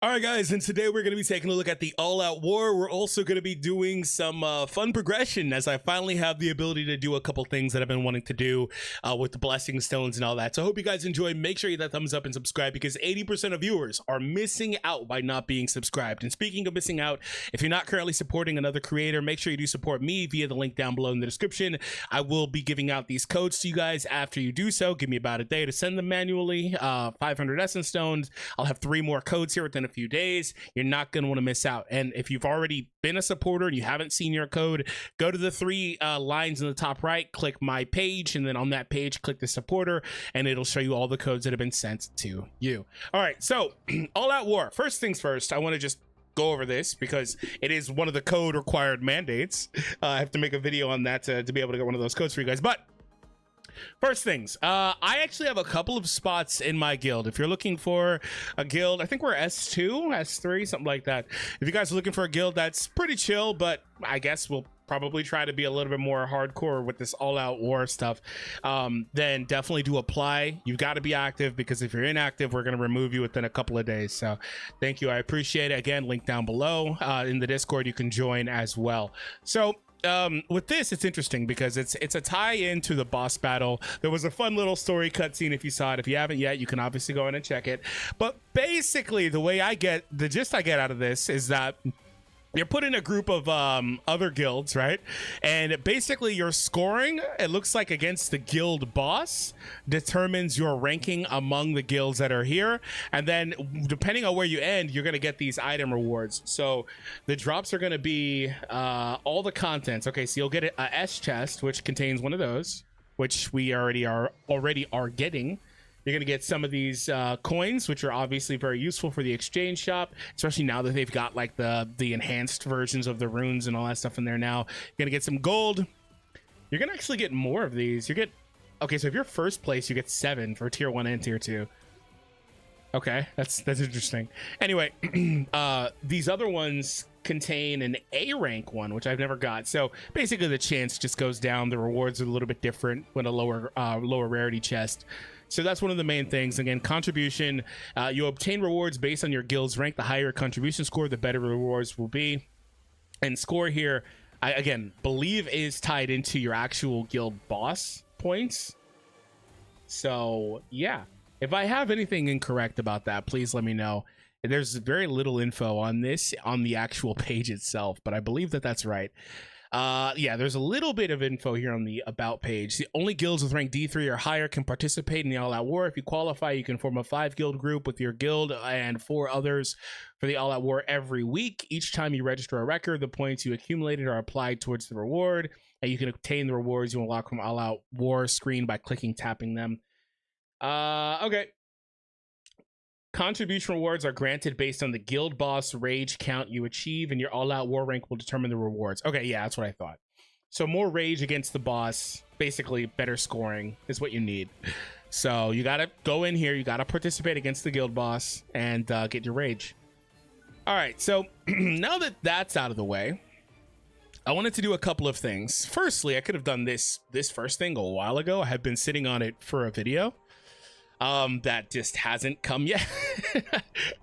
All right, guys, and today we're going to be taking a look at the all-out war. We're also going to be doing some fun progression as I finally have the ability to do a couple things that I've been wanting to do with the blessing stones and all that. So I hope you guys enjoy. Make sure you hit that thumbs up and subscribe because 80% of viewers are missing out by not being subscribed. And speaking of missing out, if you're not currently supporting another creator, make sure you do support me via the link down below in the description. I will be giving out these codes to you guys after you do so. Give me about a day to send them manually. 500 essence stones. I'll have 3 more codes here within a few days. You're not going to want to miss out. And if you've already been a supporter and you haven't seen your code, go to the 3 lines in the top right, click my page, and then on that page click the supporter, and it'll show you all the codes that have been sent to you. All right, so all out war. First things first, I want to just go over this because it is one of the code required mandates. I have to make a video on that to be able to get one of those codes for you guys. But first things, I actually have a couple of spots in my guild. If you're looking for a guild, I think we're S2, S3, something like that. If you guys are looking for a guild that's pretty chill, but I guess we'll probably try to be a little bit more hardcore with this all-out war stuff, then definitely do apply. You've got to be active because if you're inactive, we're going to remove you within a couple of days. So thank you. I appreciate it. Again, link down below in the Discord. You can join as well. So with this, it's interesting because it's a tie-in to the boss battle. There was a fun little story cutscene if you saw it. If you haven't yet, you can obviously go in and check it. But basically, the way the gist I get out of this is that you're put in a group of other guilds, right? And basically your scoring, it looks like against the guild boss, determines your ranking among the guilds that are here. And then depending on where you end, you're going to get these item rewards. So the drops are going to be all the contents. Okay, so you'll get a S chest, which contains one of those, which we already are getting. You're going to get some of these coins, which are obviously very useful for the exchange shop, especially now that they've got like the enhanced versions of the runes and all that stuff in there now. You're going to get some gold. You're going to actually get more of these. Okay, so if you're first place, you get 7 for tier 1 and tier 2. Okay, that's interesting. Anyway, these other ones contain an A rank one, which I've never got. So basically the chance just goes down. The rewards are a little bit different when a lower rarity chest. So that's one of the main things. Again, contribution, you obtain rewards based on your guild's rank. The higher your contribution score, the better rewards will be. And score here, I again believe is tied into your actual guild boss points. So yeah, if I have anything incorrect about that, please let me know. There's very little info on this on the actual page itself, but I believe that that's right. Yeah, there's a little bit of info here on the about page. The only guilds with rank D3 or higher can participate in the all-out war. If you qualify, you can form a 5 guild group with your guild and 4 others for the all-out war every week. Each time you register a record, the points you accumulated are applied towards the reward, and you can obtain the rewards you unlock from all-out war screen by tapping them. Okay. Contribution rewards are granted based on the guild boss rage count you achieve, and your all-out war rank will determine the rewards. Okay, yeah, that's what I thought. So more rage against the boss, basically better scoring is what you need. So you gotta go in here, you gotta participate against the guild boss and get your rage. All right, so now that that's out of the way, I wanted to do a couple of things. Firstly, I could have done this first thing a while ago. I have been sitting on it for a video. That just hasn't come yet.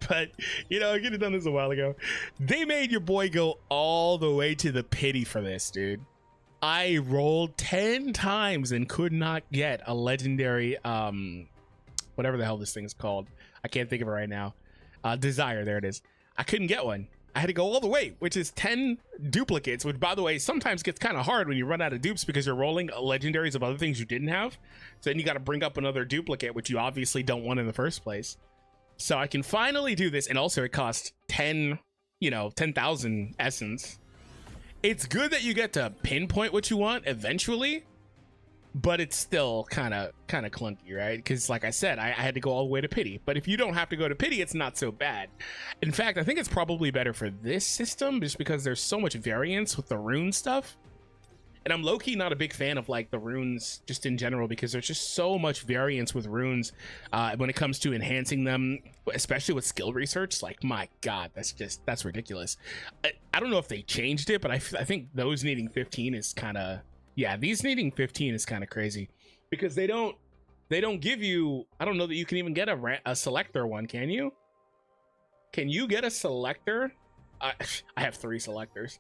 But you know, I could have done this a while ago. They made your boy go all the way to the pity for this, dude. I rolled 10 times and could not get a legendary whatever the hell this thing is called. I can't think of it right now. Desire, there it is. I couldn't get one. I had to go all the way, which is 10 duplicates, which, by the way, sometimes gets kind of hard when you run out of dupes because you're rolling legendaries of other things you didn't have. So then you got to bring up another duplicate, which you obviously don't want in the first place. So I can finally do this. And also it costs 10,000 essence. It's good that you get to pinpoint what you want eventually, but it's still kind of clunky, right? Because like I said, I had to go all the way to pity. But if you don't have to go to pity, it's not so bad. In fact, I think it's probably better for this system just because there's so much variance with the rune stuff. And I'm low-key not a big fan of like the runes just in general because there's just so much variance with runes when it comes to enhancing them, especially with skill research. Like, my God, that's ridiculous. I don't know if they changed it, but I think those needing 15 is kind of... Yeah, these needing 15 is kind of crazy because they don't give you, I don't know that you can even get a selector one, can you? can you get a selector? I have 3 selectors.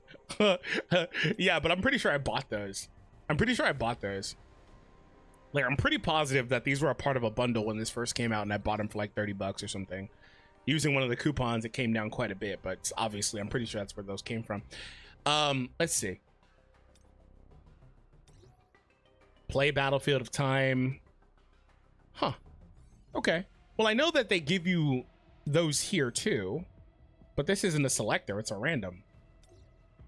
Yeah, but I'm pretty sure I bought those. I'm pretty positive that these were a part of a bundle when this first came out, and I bought them for like 30 bucks or something. Using one of the coupons, it came down quite a bit, but obviously I'm pretty sure that's where those came from. Let's see. Play Battlefield of Time. Huh. Okay. Well, I know that they give you those here too, but this isn't a selector, it's a random.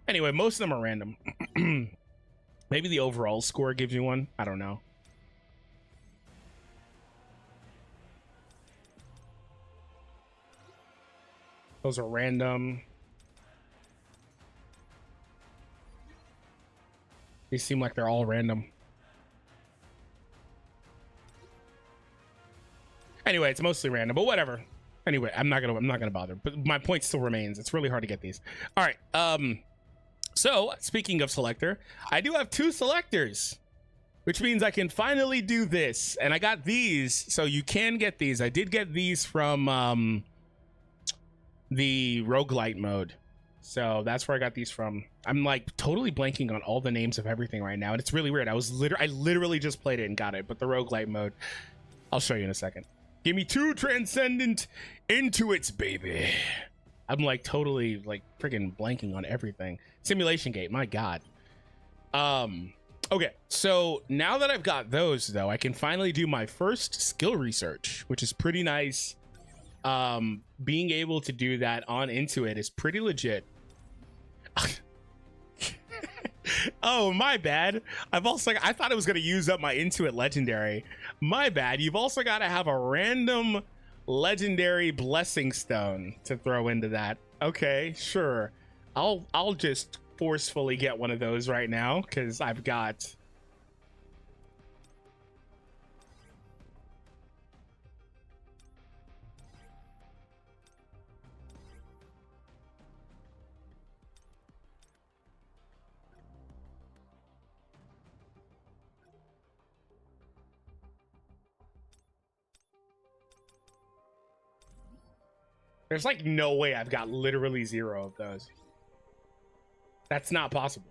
Anyway, most of them are random. Maybe the overall score gives you one. I don't know. Those are random. These seem like they're all random. Anyway, it's mostly random, but whatever. Anyway, I'm not gonna bother. But my point still remains. It's really hard to get these. All right. So speaking of selector, I do have 2 selectors, which means I can finally do this. And I got these, so you can get these. I did get these from the roguelite mode, so that's where I got these from. I'm like totally blanking on all the names of everything right now, and it's really weird. I literally just played it and got it, but the roguelite mode, I'll show you in a second. Give me 2 transcendent intuits, baby. I'm like totally like freaking blanking on everything. Simulation Gate, my god. Okay, so now that I've got those though, I can finally do my first skill research, which is pretty nice. Being able to do that on Intuit is pretty legit. Oh, my bad. I thought I was going to use up my Intuit legendary. My bad. You've also got to have a random legendary blessing stone to throw into that. Okay, sure. I'll just forcefully get one of those right now because I've got... There's like no way I've got literally 0 of those. That's not possible.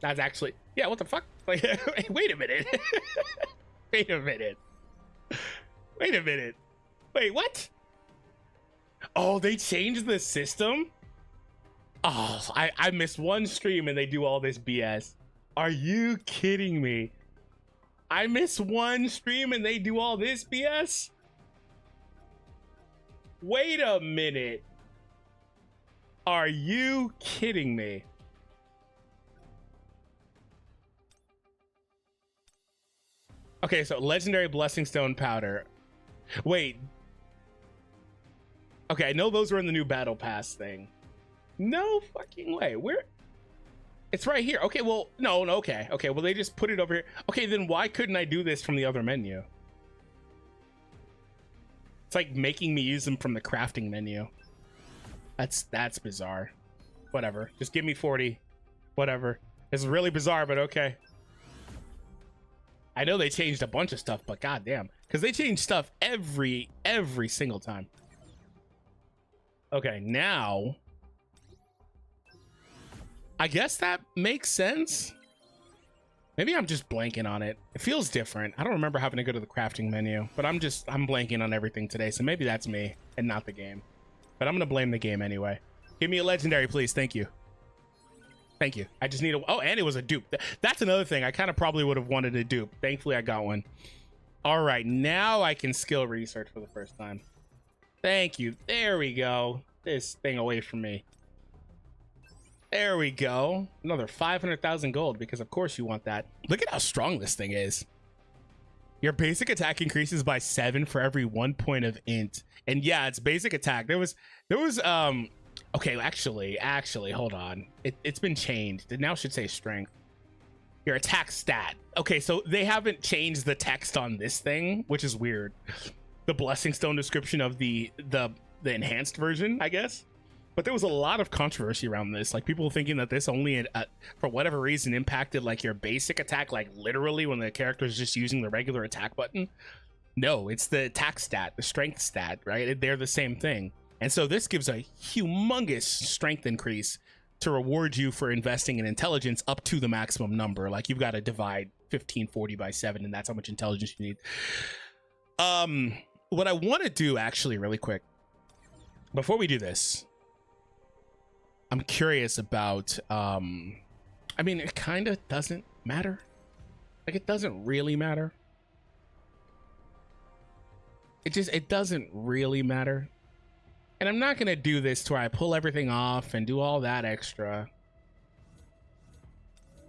That's actually, yeah, what the fuck? Like, wait a minute. Wait a minute. Wait a minute. Wait, what? Oh, they changed the system? Oh, I missed one stream and they do all this BS. Are you kidding me? I miss one stream and they do all this BS? Wait a minute. Are you kidding me? Okay, so legendary blessing stone powder. Wait. Okay, I know those were in the new battle pass thing. No fucking way. Where? It's right here. Okay, well, no, okay. Okay, well, they just put it over here. Okay, then why couldn't I do this from the other menu? It's like making me use them from the crafting menu. That's bizarre. Whatever. Just give me 40. Whatever. It's really bizarre, but okay. I know they changed a bunch of stuff, but goddamn, because they change stuff every single time. Okay, now I guess that makes sense. Maybe I'm just blanking on it. It feels different. I don't remember having to go to the crafting menu, but I'm blanking on everything today. So maybe that's me and not the game, but I'm going to blame the game anyway. Give me a legendary, please. Thank you. Thank you. I just need a, oh, and it was a dupe. That's another thing. I kind of probably would have wanted a dupe. Thankfully I got one. All right. Now I can skill research for the first time. Thank you. There we go. This thing away from me. There we go. Another 500,000 gold, because of course you want that. Look at how strong this thing is. Your basic attack increases by 7 for every 1 point of int. And yeah, it's basic attack. There was okay, actually, hold on. It's been changed. It now should say strength. Your attack stat. Okay, so they haven't changed the text on this thing, which is weird. The blessing stone description of the enhanced version, I guess. But there was a lot of controversy around this, like people thinking that this only for whatever reason impacted like your basic attack, like literally when the character is just using the regular attack button. No, it's the attack stat, the strength stat, right? They're the same thing. And so this gives a humongous strength increase to reward you for investing in intelligence up to the maximum number. Like you've got to divide 1540 by 7, and that's how much intelligence you need. What I want to do actually really quick before we do this, I'm curious about I mean, it kind of doesn't matter. Like, it doesn't really matter. It doesn't really matter. And I'm not gonna do this to where I pull everything off and do all that extra.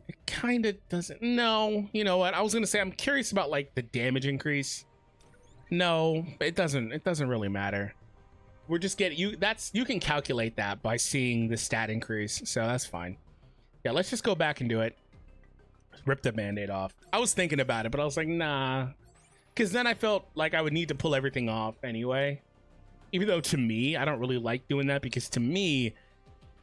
It kind of doesn't. No, you know what? I was gonna say I'm curious about like the damage increase. No, it doesn't really matter. We're just getting you can calculate that by seeing the stat increase, so that's fine. Yeah, let's just go back and do it. Rip the band-aid off. I was thinking about it, but I was like, nah, because then I felt like I would need to pull everything off anyway. Even though to me, I don't really like doing that, because to me,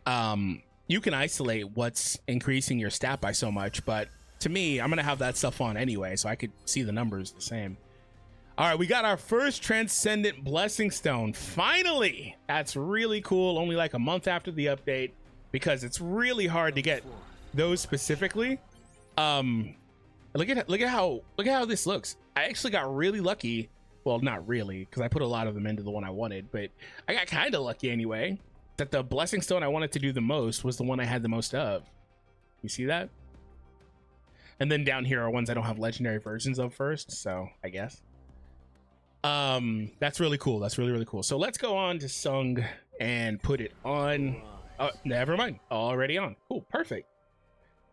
you can isolate what's increasing your stat by so much, but to me, I'm gonna have that stuff on anyway, so I could see the numbers the same. All right, we got our first Transcendent Blessing Stone. Finally! That's really cool. Only like a month after the update, because it's really hard to get those specifically. Look at how this looks. I actually got really lucky. Well, not really, because I put a lot of them into the one I wanted, but I got kind of lucky anyway, that the Blessing Stone I wanted to do the most was the one I had the most of. You see that? And then down here are ones I don't have legendary versions of first, so I guess. That's really cool. That's really cool. So let's go on to Sung and put it on. Oh, never mind. Already on. Cool. Perfect.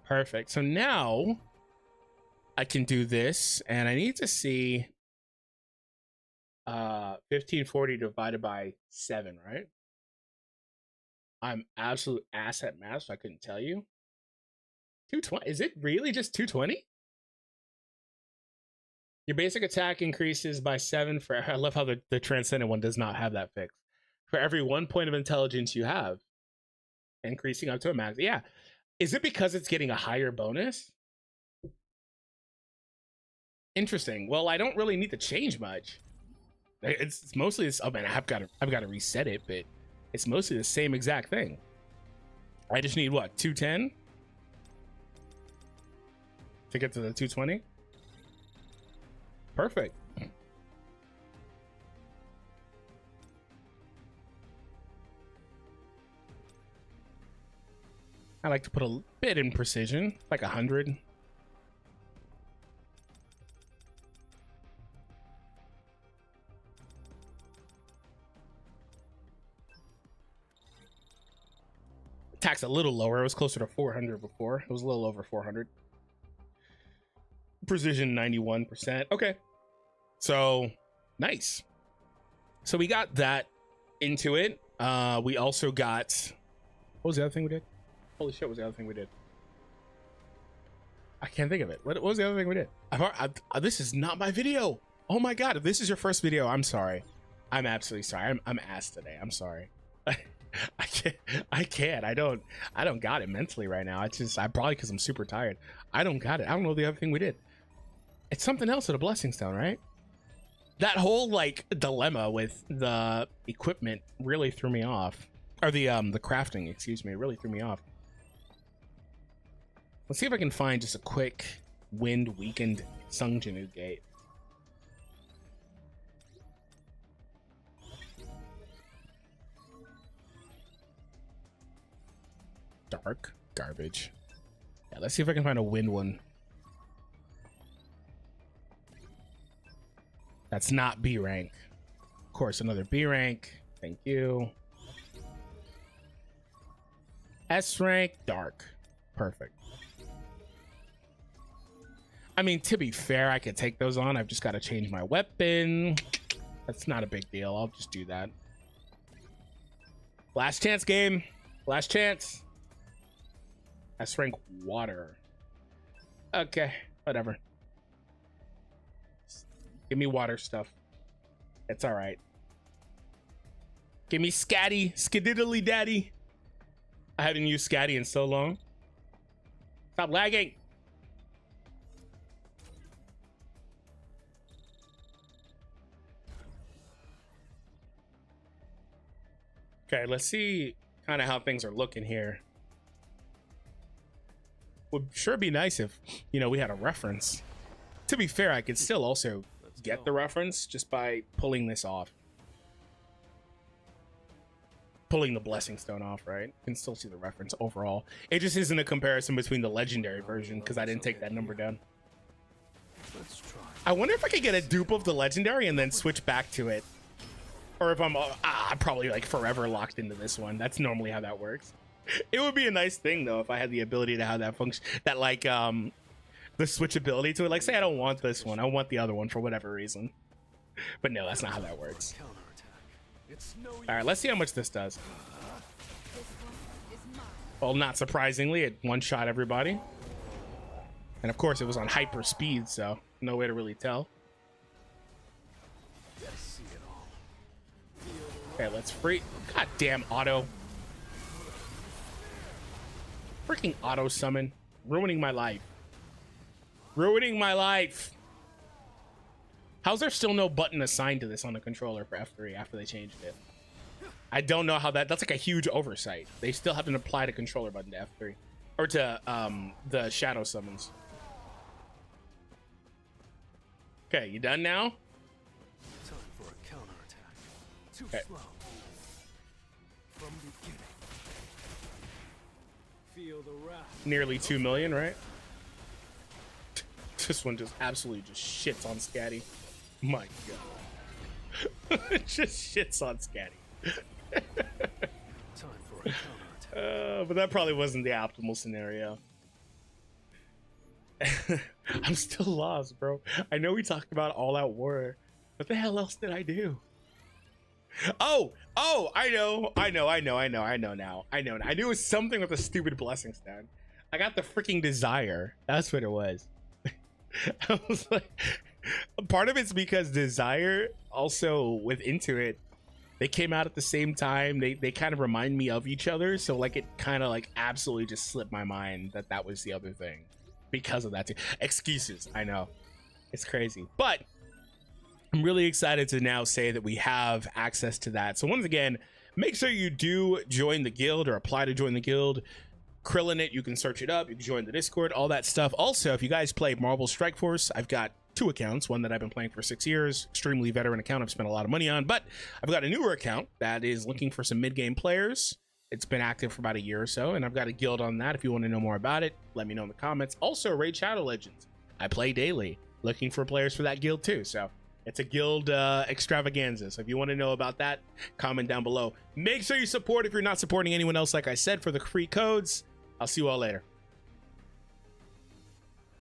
Perfect. So now I can do this, and I need to see 1540 divided by 7, right? I'm absolute ass at math, so I couldn't tell you. 220. Is it really just 220? Your basic attack increases by 7 for. I love how the Transcendent one does not have that fixed. For every 1 point of intelligence you have, increasing up to a max. Yeah. Is it because it's getting a higher bonus? Interesting. Well, I don't really need to change much. It's mostly this. Oh man, I've got to reset it, but it's mostly the same exact thing. I just need what, 210 to get to the 220. Perfect. I like to put a bit in precision, like 100. Attack's a little lower. It was closer to 400 before. It was a little over 400. Precision 91%. Okay. So nice. So we got that into it. We also got, what was the other thing we did? Holy shit, what was the other thing we did? I can't think of it. What was the other thing we did? This is not my video. Oh my god, if this is your first video, I'm sorry. I'm absolutely sorry. I'm ass today. I'm sorry. I can't. I don't got it mentally right now. I probably, because I'm super tired. I don't got it. I don't know the other thing we did. It's something else at a Blessing Stone, right? That whole like dilemma with the equipment really threw me off. Or the crafting, excuse me, really threw me off. Let's see if I can find just a quick wind weakened Sungjanu gate. Dark garbage. Yeah, let's see if I can find a wind one. That's not B rank. Of course, another B rank. Thank you. S rank, dark. Perfect. I mean, to be fair, I could take those on. I've just got to change my weapon. That's not a big deal. I'll just do that. Last chance game. Last chance. S rank water. Okay, whatever. Give me water stuff. It's all right. Give me scatty, skididdly daddy. I haven't used scatty in so long. Stop lagging. Okay, let's see kind of how things are looking here. Would sure be nice if, you know, we had a reference. To be fair, I could still also get the reference just by pulling this off. Pulling the blessing stone off, right? You can still see the reference overall. It just isn't a comparison between the legendary version because I didn't take that number down. I wonder if I could get a dupe of the legendary and then switch back to it. Or if I'm probably like forever locked into this one. That's normally how that works. It would be a nice thing though if I had the ability to have that function, that like the switchability to it. Like say I don't want this one, I want the other one for whatever reason. But no, that's not how that works. All right, let's see how much this does. Well, not surprisingly, it one-shot everybody. And of course, it was on hyper speed, so no way to really tell. Okay, let's free. God damn auto. Freaking auto summon. Ruining my life. Ruining my life. How's there still no button assigned to this on the controller for F3 after they changed it? I don't know how that's like a huge oversight. They still haven't applied a controller button to F3 or to the shadow summons. Okay, you done now? Time for a counterattack. Too Okay. slow. From beginning. Feel the wrath. Nearly 2 million, right? This one just absolutely just shits on Scatty. My god. It just shits on Scatty. Time for a counterattack. But that probably wasn't the optimal scenario. I'm still lost, bro. I know we talked about All Out War. What the hell else did I do? Oh, I know now. I know. I knew it was something with a stupid blessing stone. I got the freaking desire. That's what it was. I was like, part of it's because desire also with Intuit, they came out at the same time. They kind of remind me of each other. So like it kind of like absolutely just slipped my mind that was the other thing because of that too. Excuses. I know it's crazy, but I'm really excited to now say that we have access to that. So once again, make sure you do join the guild or apply to join the guild. Krillin it, you can search it up, you can join the Discord, all that stuff. Also, if you guys play Marvel Strike Force, I've got 2 accounts, one that I've been playing for 6 years, extremely veteran account I've spent a lot of money on, but I've got a newer account that is looking for some mid-game players. It's been active for about a year or so, and I've got a guild on that. If you want to know more about it, let me know in the comments. Also, Raid Shadow Legends, I play daily, looking for players for that guild too, so it's a guild extravaganza. So if you want to know about that, comment down below. Make sure you support if you're not supporting anyone else, like I said, for the free codes. I'll see you all later.